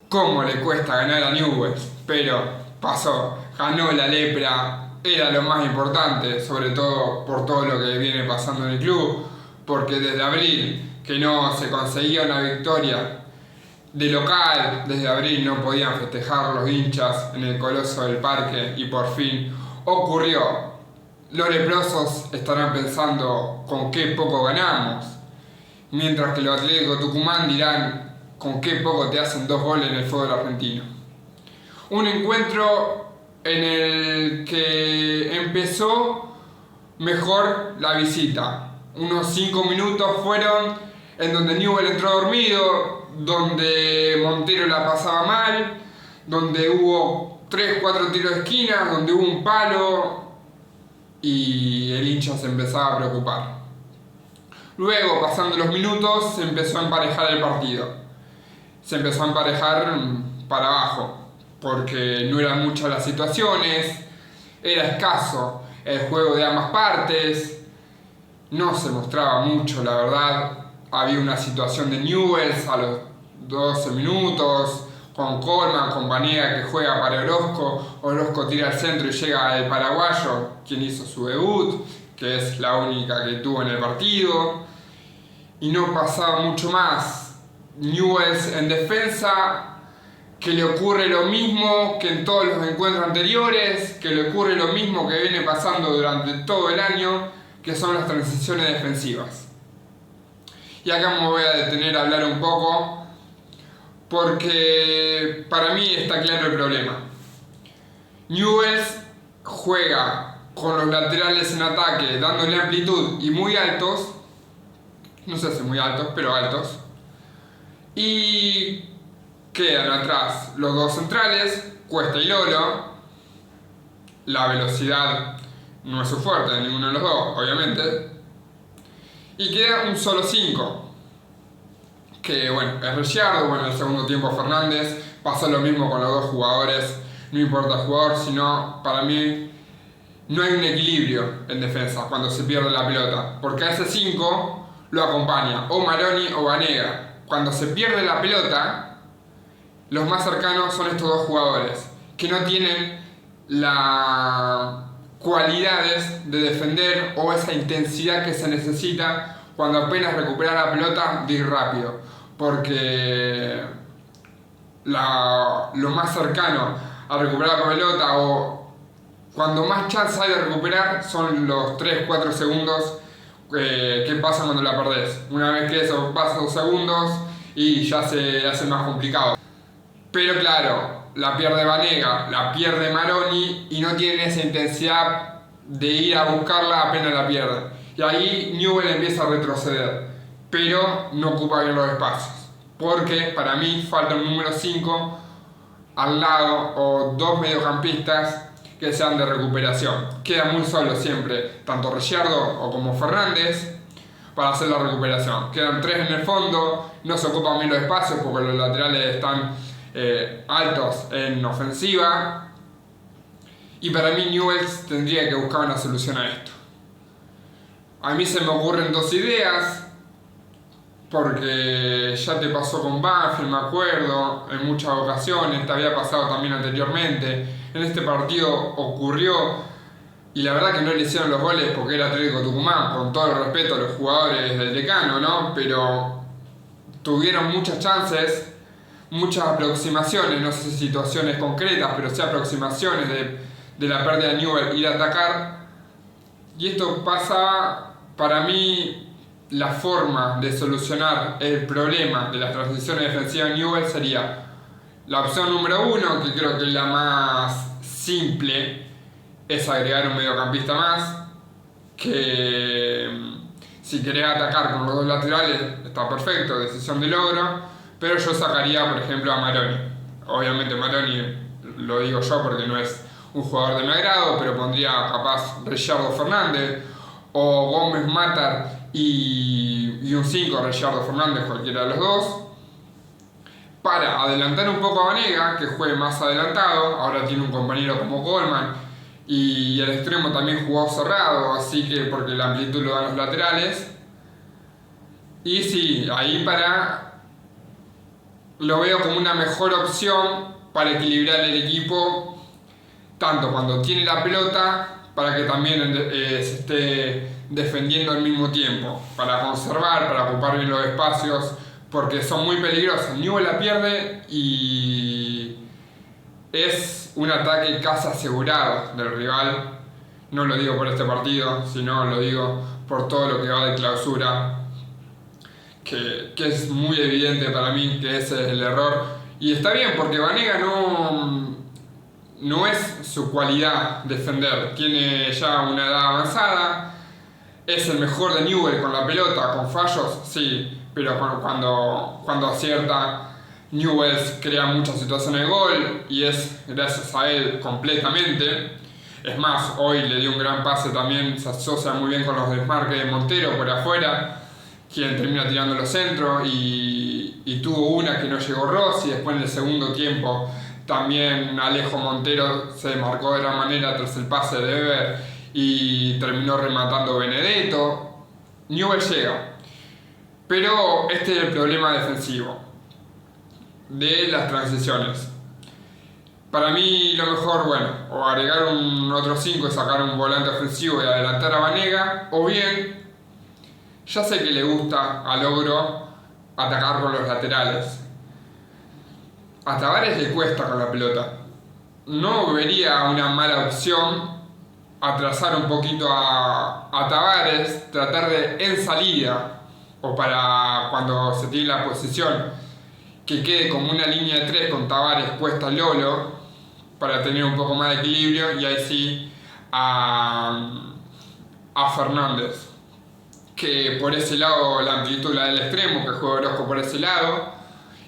cómo le cuesta ganar a Newell's, pero pasó, ganó la lepra, era lo más importante, sobre todo por todo lo que viene pasando en el club, porque desde abril que no se conseguía una victoria de local, desde abril no podían festejar los hinchas en el Coloso del Parque y por fin ocurrió. Los leprosos estarán pensando con qué poco ganamos, mientras que los Atlético Tucumán dirán con qué poco te hacen 2 goles en el fútbol argentino. Un encuentro en el que empezó mejor la visita. Unos 5 minutos fueron en donde Newell's entró dormido, donde Montero la pasaba mal, donde hubo 3-4 tiros de esquina, donde hubo un palo y el hincha se empezaba a preocupar. Luego, pasando los minutos, se empezó a emparejar el partido. Se empezó a emparejar para abajo, porque no eran muchas las situaciones, era escaso el juego de ambas partes, no se mostraba mucho, la verdad. Había una situación de Newell's a los 12 minutos, con Coleman, con Banega que juega para Orozco. Orozco tira al centro y llega el paraguayo, quien hizo su debut, que es la única que tuvo en el partido. Y no pasaba mucho más. Newell's en defensa, que le ocurre lo mismo que en todos los encuentros anteriores, que le ocurre lo mismo que viene pasando durante todo el año, que son las transiciones defensivas. Y acá me voy a detener a hablar un poco, porque para mí está claro el problema. Newell's juega con los laterales en ataque, dándole amplitud y muy altos, no sé si muy altos, pero altos, y quedan atrás los dos centrales, Cuesta y Lolo. La velocidad no es su fuerte de ninguno de los dos, obviamente. Y queda un solo 5, que bueno, es Ricciardo. Bueno, en el segundo tiempo Fernández. Pasó lo mismo con los dos jugadores, no importa el jugador, sino para mí no hay un equilibrio en defensa cuando se pierde la pelota, porque a ese 5 lo acompaña o Maroni o Banega. Cuando se pierde la pelota, los más cercanos son estos dos jugadores, que no tienen las cualidades de defender o esa intensidad que se necesita cuando apenas recuperas la pelota de ir rápido, porque lo más cercano a recuperar la pelota o cuando más chance hay de recuperar son los 3-4 segundos que pasan cuando la perdés. Una vez que eso pasa 2 segundos y ya se hace más complicado. Pero claro, la pierde Banega, la pierde Maroni y no tienen esa intensidad de ir a buscarla apenas la pierden. Y ahí Newell's empieza a retroceder, pero no ocupa bien los espacios. Porque para mí falta un número 5 al lado o 2 mediocampistas que sean de recuperación. Queda muy solo siempre, tanto Ricciardo o como Fernández, para hacer la recuperación. Quedan 3 en el fondo, no se ocupan bien los espacios porque los laterales están altos en ofensiva. Y para mí Newell's tendría que buscar una solución a esto. A mí se me ocurren 2 ideas, porque ya te pasó con Banfield, me acuerdo, en muchas ocasiones, te había pasado también anteriormente. En este partido ocurrió, y la verdad que no le hicieron los goles porque era Atlético Tucumán, con todo el respeto a los jugadores del decano, ¿no? Pero tuvieron muchas chances, muchas aproximaciones, no sé si situaciones concretas, pero sí aproximaciones de la pérdida de Newell's ir a atacar. Y esto pasa, para mí, la forma de solucionar el problema de las transiciones defensivas de Newell's sería la opción número 1, que creo que es la más simple, es agregar un mediocampista más, que si querés atacar con los dos laterales está perfecto, decisión de logro, pero yo sacaría por ejemplo a Maroni. Obviamente Maroni lo digo yo porque no es un jugador de mi agrado, pero pondría capaz Ricciardo Fernández o Gómez Matar y un 5 Ricciardo Fernández, cualquiera de los dos, para adelantar un poco a Banega, que juegue más adelantado. Ahora tiene un compañero como Coleman y el extremo también jugó cerrado, así que porque la amplitud lo dan los laterales. Y sí, ahí para lo veo como una mejor opción para equilibrar el equipo, tanto cuando tiene la pelota, para que también se esté defendiendo al mismo tiempo, para conservar, para ocupar bien los espacios, porque son muy peligrosos. Newell la pierde y es un ataque casi asegurado del rival. No lo digo por este partido, sino lo digo por todo lo que va de clausura, que es muy evidente para mí que ese es el error. Y está bien, porque Banega no es su cualidad defender. Tiene ya una edad avanzada, es el mejor de Newell con la pelota, con fallos, sí, pero cuando acierta, Newell crea muchas situaciones de gol y es gracias a él completamente. Es más, hoy le dio un gran pase también, se asocia muy bien con los desmarques de Montero por afuera, quien termina tirando los centros y tuvo una que no llegó Rossi. Después en el segundo tiempo también Alejo Montero se marcó de gran manera tras el pase de Weber y terminó rematando Benedetto. Newell llega, pero este es el problema defensivo de las transiciones. Para mí lo mejor, bueno, o agregar otro 5 y sacar un volante ofensivo y adelantar a Banega, o bien, ya sé que le gusta a Logro atacar con los laterales. A Tavares le cuesta con la pelota. No vería una mala opción atrasar un poquito a Tavares, tratar de en salida, o para cuando se tiene la posición, que quede como una línea de 3 con Tavares puesta a Lolo, para tener un poco más de equilibrio, y ahí sí a Fernández, que por ese lado la amplitud la del extremo, que juega Orozco por ese lado,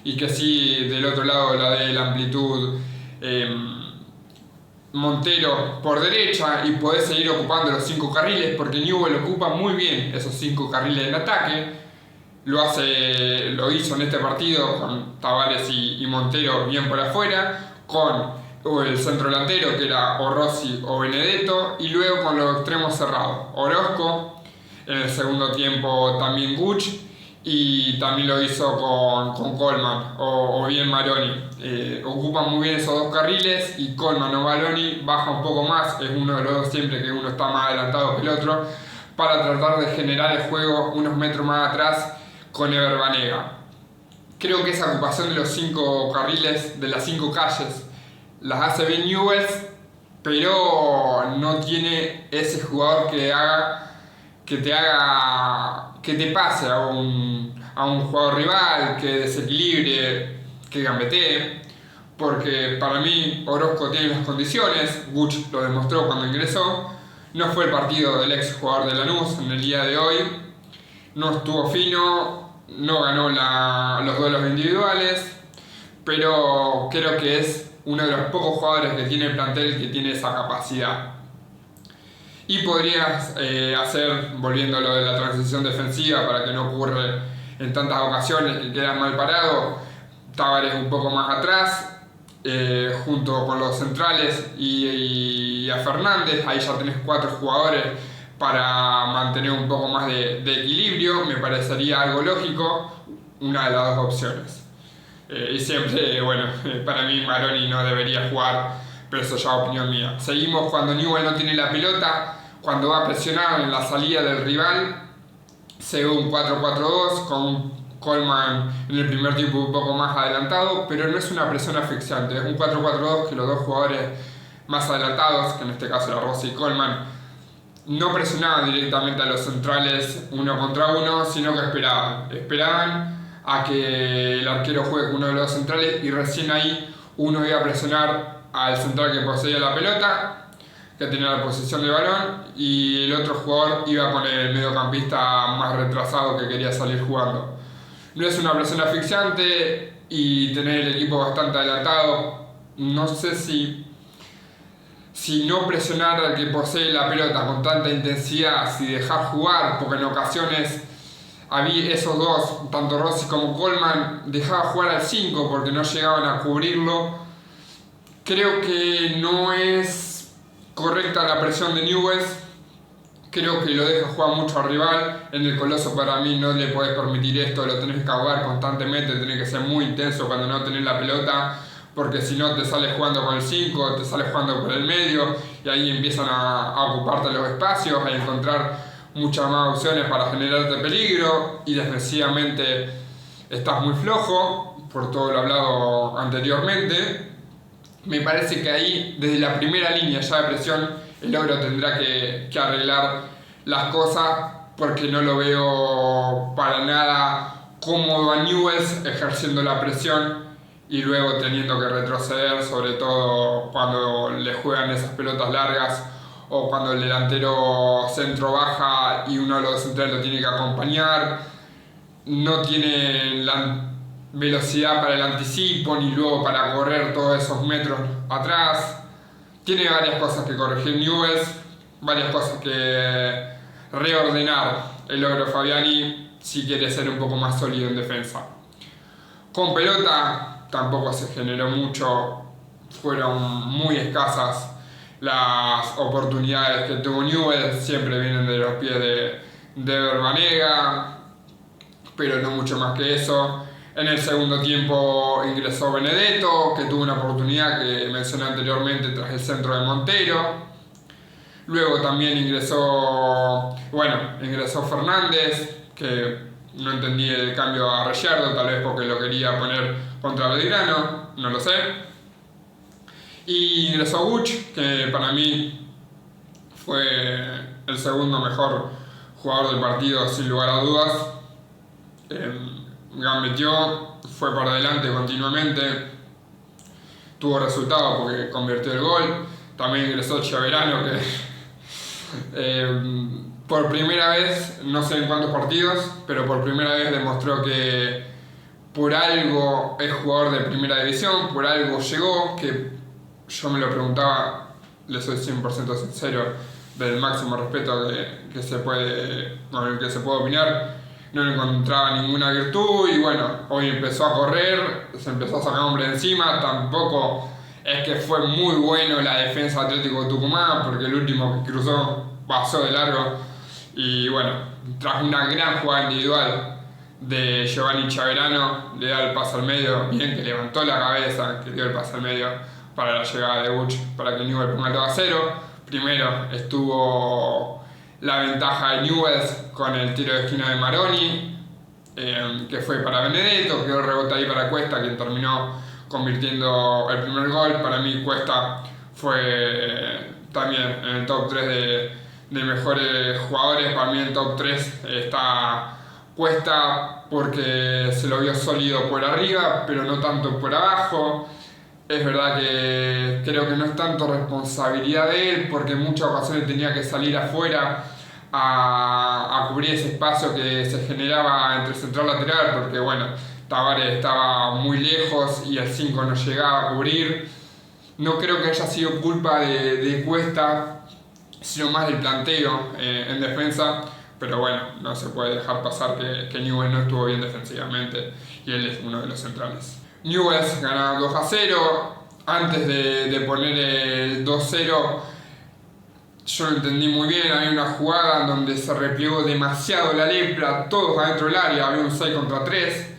y que sí del otro lado la de la amplitud Montero por derecha, y podés seguir ocupando los 5 carriles, porque Newell ocupa muy bien esos 5 carriles en ataque. Lo hizo en este partido con Tavares y Montero bien por afuera, con el centro delantero que era o Rossi o Benedetto, y luego con los extremos cerrados, Orozco, en el segundo tiempo también Guch, y también lo hizo con Coleman o bien Maroni. Ocupan muy bien esos 2 carriles, y Coleman o Maroni baja un poco más, es uno de los dos siempre que uno está más adelantado que el otro, para tratar de generar el juego unos metros más atrás con Ever Banega. Creo que esa ocupación de los 5 carriles, de las 5 calles, las hace bien Newell, pero no tiene ese jugador que te pase a un jugador rival, que desequilibre, que gambetee, porque para mí Orozco tiene las condiciones. Guch lo demostró cuando ingresó. No fue el partido del ex jugador de Lanús en el día de hoy, no estuvo fino, no ganó los duelos individuales, pero creo que es uno de los pocos jugadores que tiene el plantel que tiene esa capacidad. Y podrías hacer, volviendo a lo de la transición defensiva, para que no ocurra en tantas ocasiones que quedan mal parados, Tavares un poco más atrás, junto con los centrales y a Fernández. Ahí ya tenés 4 jugadores para mantener un poco más de equilibrio. Me parecería algo lógico, una de las 2 opciones. Y siempre, bueno, para mí Maroni no debería jugar, pero eso ya es opinión mía. Seguimos cuando Newell no tiene la pelota, cuando va presionado en la salida del rival, se ve un 4-4-2 con Coleman en el primer tiempo un poco más adelantado, pero no es una presión asfixiante, es un 4-4-2 que los 2 jugadores más adelantados, que en este caso era Rossi y Coleman, no presionaban directamente a los centrales 1 contra 1, sino que esperaban a que el arquero juegue con uno de los centrales, y recién ahí uno iba a presionar al central que poseía la pelota, que tenía la posesión de balón, y el otro jugador iba con el mediocampista más retrasado que quería salir jugando. No es una presión asfixiante, y tener el equipo bastante adelantado. No sé si no presionar al que posee la pelota con tanta intensidad, si dejar jugar, porque en ocasiones había esos 2, tanto Rossi como Coleman, dejaban jugar al 5 porque no llegaban a cubrirlo. Creo que no es correcta la presión de Newell, Creo que lo deja jugar mucho al rival. En el Coloso para mí no le podés permitir esto, lo tenés que jugar constantemente, tenés que ser muy intenso cuando no tenés la pelota, porque si no te sales jugando con el 5, te sales jugando por el medio y ahí empiezan a ocuparte los espacios, a encontrar muchas más opciones para generarte peligro y defensivamente estás muy flojo, por todo lo hablado anteriormente. Me parece que ahí, desde la primera línea ya de presión, el Ogro tendrá que arreglar las cosas porque no lo veo para nada cómodo a Newell's ejerciendo la presión y luego teniendo que retroceder, sobre todo cuando le juegan esas pelotas largas o cuando el delantero centro baja y uno de los centrales lo tiene que acompañar. No tiene la velocidad para el anticipo ni luego para correr todos esos metros atrás. Tiene varias cosas que corregir Newell's, varias cosas que reordenar el Ogro Fabiani si quiere ser un poco más sólido en defensa. Con pelota tampoco se generó mucho, fueron muy escasas las oportunidades que tuvo Newell's, siempre vienen de los pies de Banega, pero no mucho más que eso. En el segundo tiempo ingresó Benedetto, que tuvo una oportunidad que mencioné anteriormente tras el centro de Montero. Luego también ingresó Fernández, que no entendí el cambio a Reyardo, tal vez porque lo quería poner contra Belgrano, no lo sé. Y ingresó Buch, que para mí fue el segundo mejor jugador del partido sin lugar a dudas. Gambeteó, fue para adelante continuamente, tuvo resultados porque convirtió el gol. También ingresó Chiaverano, que por primera vez, no sé en cuántos partidos, pero por primera vez demostró que por algo es jugador de primera división, por algo llegó, que yo me lo preguntaba, le soy 100% sincero, del máximo respeto que se puede, con el que se puede opinar. No encontraba ninguna virtud y bueno, hoy empezó a correr, se empezó a sacar hombre encima. Tampoco es que fue muy bueno la defensa Atlético Tucumán, porque el último que cruzó pasó de largo y bueno, tras una gran jugada individual de Giovanni Chiaverano, le da el paso al medio, bien que levantó la cabeza, que dio el paso al medio para la llegada de Buch, para que Newell's ponga el 2-0. Primero estuvo la ventaja de Newell's con el tiro de esquina de Maroni, que fue para Benedetto, quedó el rebote ahí para Cuesta, quien terminó convirtiendo el primer gol. Para mí Cuesta fue también en el top 3 de mejores jugadores. Para mí en el top 3 está Cuesta porque se lo vio sólido por arriba, pero no tanto por abajo. Es verdad que creo que no es tanto responsabilidad de él, porque en muchas ocasiones tenía que salir afuera a cubrir ese espacio que se generaba entre central y lateral, porque bueno, Tavares estaba muy lejos y el 5 no llegaba a cubrir. No creo que haya sido culpa de Cuesta, sino más del planteo en defensa, pero bueno, no se puede dejar pasar que Newell's no estuvo bien defensivamente y él es uno de los centrales. Newell's gana 2-0, antes de poner el 2-0 yo lo entendí muy bien, había una jugada donde se replegó demasiado la lepra, todos adentro del área, había un 6 contra 3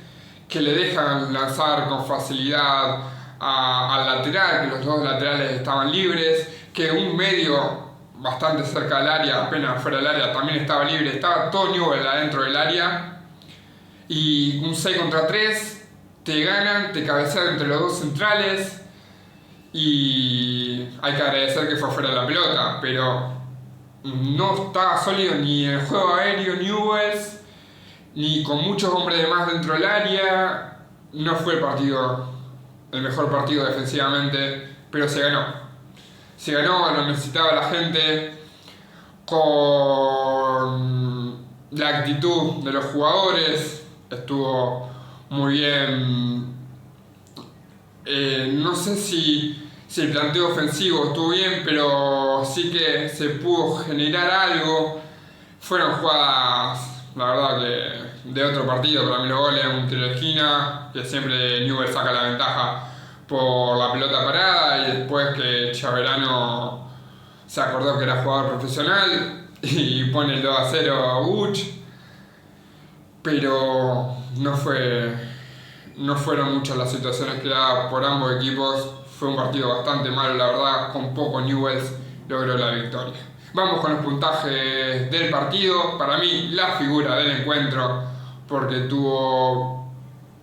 que le dejan lanzar con facilidad al lateral, que los dos laterales estaban libres, que un medio bastante cerca del área, apenas fuera del área, también estaba libre, estaba todo Newell's adentro del área, y un 6 contra 3 te ganan, te cabecean entre los dos centrales y hay que agradecer que fue fuera de la pelota, pero no estaba sólido ni en el juego aéreo Newell's, ni con muchos hombres de más dentro del área. No fue el mejor partido defensivamente, pero se ganó. Se ganó, lo necesitaba la gente, con la actitud de los jugadores, estuvo muy bien. No sé si el planteo ofensivo estuvo bien, pero sí que se pudo generar algo. Fueron jugadas, la verdad, que de otro partido. Para mí los goles, un tiro de esquina, que siempre Newell's saca la ventaja por la pelota parada, y después que Chiaverano se acordó que era jugador profesional, y pone el 2-0 a Uch, pero no fueron muchas las situaciones creadas por ambos equipos. Fue un partido bastante malo, la verdad, con poco Newell's logró la victoria. Vamos con los puntajes del partido. Para mí, la figura del encuentro, porque tuvo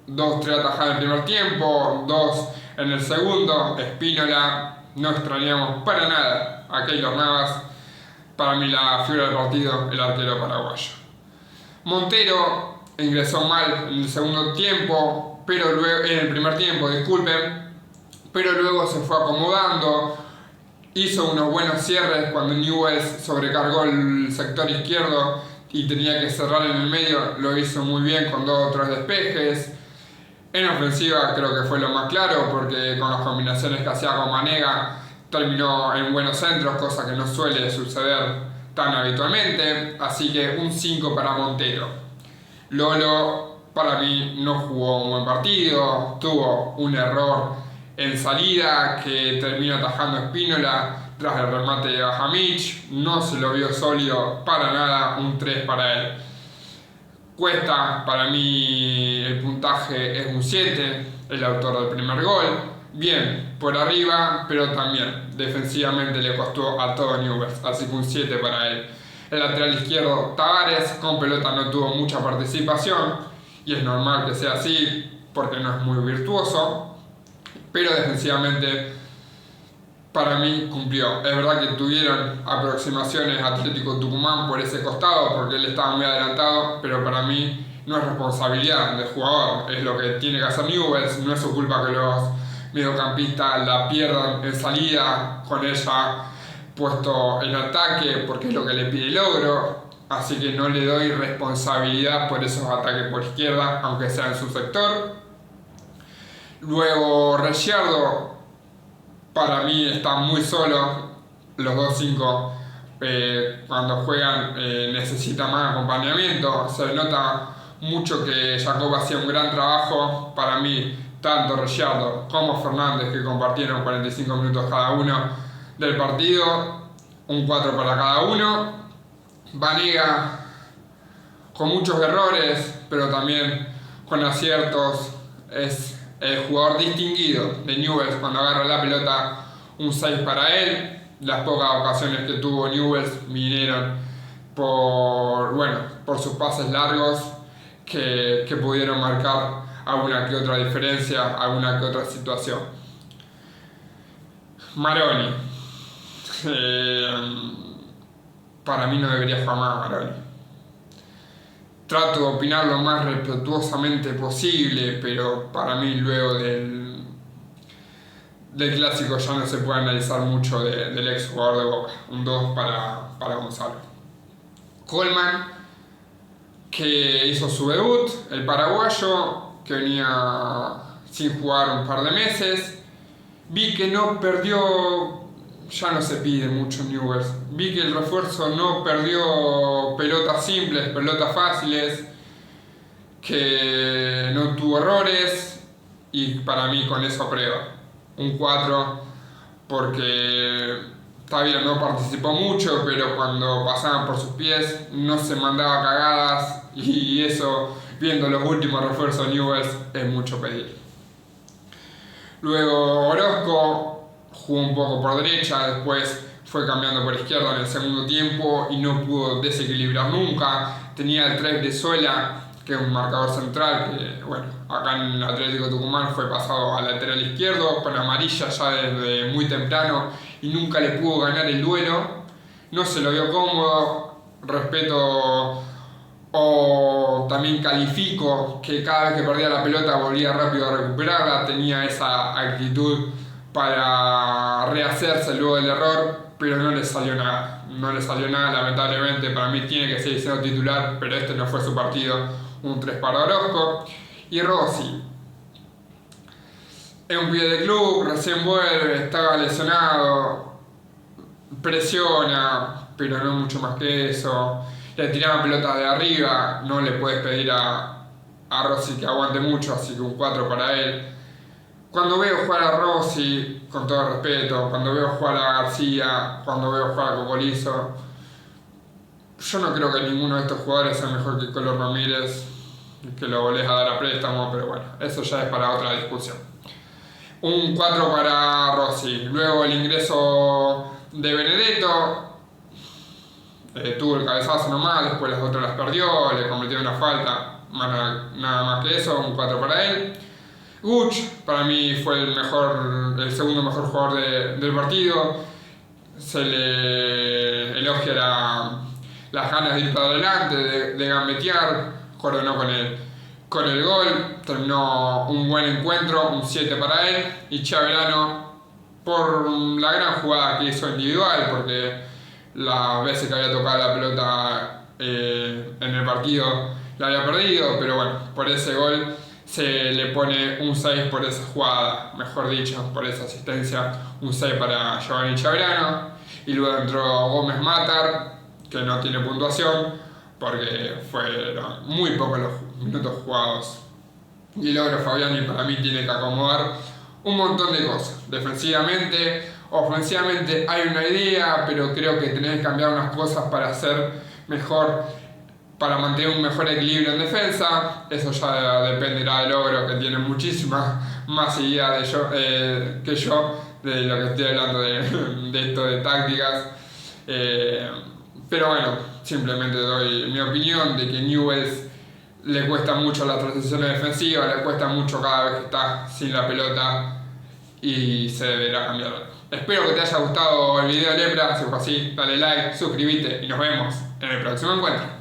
2-3 atajadas en el primer tiempo, 2 en el segundo. Spínola, no extrañamos para nada a Keylor Navas. Para mí, la figura del partido, el arquero paraguayo. Montero ingresó mal en el segundo tiempo, pero luego, en el primer tiempo, disculpen, pero luego se fue acomodando, hizo unos buenos cierres cuando Newell's sobrecargó el sector izquierdo y tenía que cerrar en el medio, lo hizo muy bien con 2 o 3 despejes. En ofensiva creo que fue lo más claro, porque con las combinaciones que hacía con Manega terminó en buenos centros, cosa que no suele suceder tan habitualmente, así que un 5 para Montero. Lolo para mí no jugó un buen partido, tuvo un error en salida que terminó atajando a Spínola tras el remate de Bajamich, no se lo vio sólido para nada, un 3 para él. Cuesta, para mí el puntaje es un 7, el autor del primer gol, bien por arriba, pero también defensivamente le costó a todo Newell's, así que un 7 para él. El lateral izquierdo Tavares con pelota no tuvo mucha participación y es normal que sea así porque no es muy virtuoso, pero defensivamente para mí cumplió. Es verdad que tuvieron aproximaciones Atlético Tucumán por ese costado porque él estaba muy adelantado, pero para mí no es responsabilidad del jugador, es lo que tiene que hacer Newell's, no es su culpa que los mediocampistas la pierdan en salida con ella puesto en ataque porque es lo que le pide el logro, así que no le doy responsabilidad por esos ataques por izquierda, aunque sea en su sector. Luego Ricciardo, para mí está muy solo, los 2-5 cuando juegan necesitan más acompañamiento, se nota mucho que Jacob hacía un gran trabajo, para mí tanto Ricciardo como Fernández que compartieron 45 minutos cada uno del partido, un 4 para cada uno. Vanega con muchos errores, pero también con aciertos, es el jugador distinguido de Newell's cuando agarra la pelota, un 6 para él. Las pocas ocasiones que tuvo Newell's vinieron por sus pases largos que pudieron marcar alguna que otra diferencia, alguna que otra situación. Maroni, para mí no debería jugar más Maroni. Trato de opinar lo más respetuosamente posible, pero para mí luego del clásico ya no se puede analizar mucho del ex jugador de Boca. Un 2 para Gonzalo. Coleman, que hizo su debut, el paraguayo, que venía sin jugar un par de meses. Vi que no perdió, ya no se pide mucho en Newell's, vi que el refuerzo no perdió pelotas simples, pelotas fáciles, que no tuvo errores y para mí con eso aprueba. Un 4 porque está bien, no participó mucho, pero cuando pasaban por sus pies no se mandaba cagadas y eso, viendo los últimos refuerzos de Newell's, es mucho pedir. Luego Orozco jugó un poco por derecha, después fue cambiando por izquierda en el segundo tiempo y no pudo desequilibrar nunca. Tenía el 3 de Suela, que es un marcador central, que bueno, acá en el Atlético Tucumán fue pasado al lateral izquierdo con amarilla ya desde muy temprano y nunca le pudo ganar el duelo. No se lo vio cómodo, respeto o también califico que cada vez que perdía la pelota volvía rápido a recuperarla, tenía esa actitud para rehacerse luego del error, pero no le salió nada, lamentablemente. Para mí tiene que seguir siendo titular, pero este no fue su partido. Un 3 para Orozco. Y Rossi es un pibe de club, recién vuelve, estaba lesionado, presiona, pero no mucho más que eso. Le tiraban pelotas de arriba, no le puedes pedir a Rossi que aguante mucho, así que un 4 para él. Cuando veo jugar a Rossi, con todo respeto, cuando veo jugar a García, cuando veo jugar a Cocolizo, Yo no creo que ninguno de estos jugadores sea mejor que Colo Ramírez, que lo volvés a dar a préstamo, pero bueno, eso ya es para otra discusión. Un 4 para Rossi. Luego el ingreso de Benedetto. Tuvo el cabezazo nomás, después las otras las perdió, le cometió una falta, nada más que eso, un 4 para él. Guch, para mí fue el segundo mejor jugador del partido. Se le elogia las ganas de ir para adelante, de gambetear, coronó con el gol, terminó un buen encuentro, un 7 para él. Y Chaverano, por la gran jugada que hizo individual, porque las veces que había tocado la pelota en el partido la había perdido, pero bueno, por ese gol se le pone un 6 por esa jugada, mejor dicho, por esa asistencia, un 6 para Giovanni Chaverano. Y luego entró Gómez Matar, que no tiene puntuación, porque fueron muy pocos los minutos jugados. Y Logro Fabiani para mí tiene que acomodar un montón de cosas. Defensivamente, ofensivamente hay una idea, pero creo que tenés que cambiar unas cosas para hacer mejor, para mantener un mejor equilibrio en defensa. Eso ya dependerá de Logro, que tiene muchísimas más ideas que yo de lo que estoy hablando de esto de tácticas. Pero bueno, simplemente doy mi opinión de que Newell's le cuesta mucho las transiciones defensivas, le cuesta mucho cada vez que está sin la pelota y se deberá cambiar. Espero que te haya gustado el video, Lepra. Si fue así, dale like, suscríbete y nos vemos en el próximo encuentro.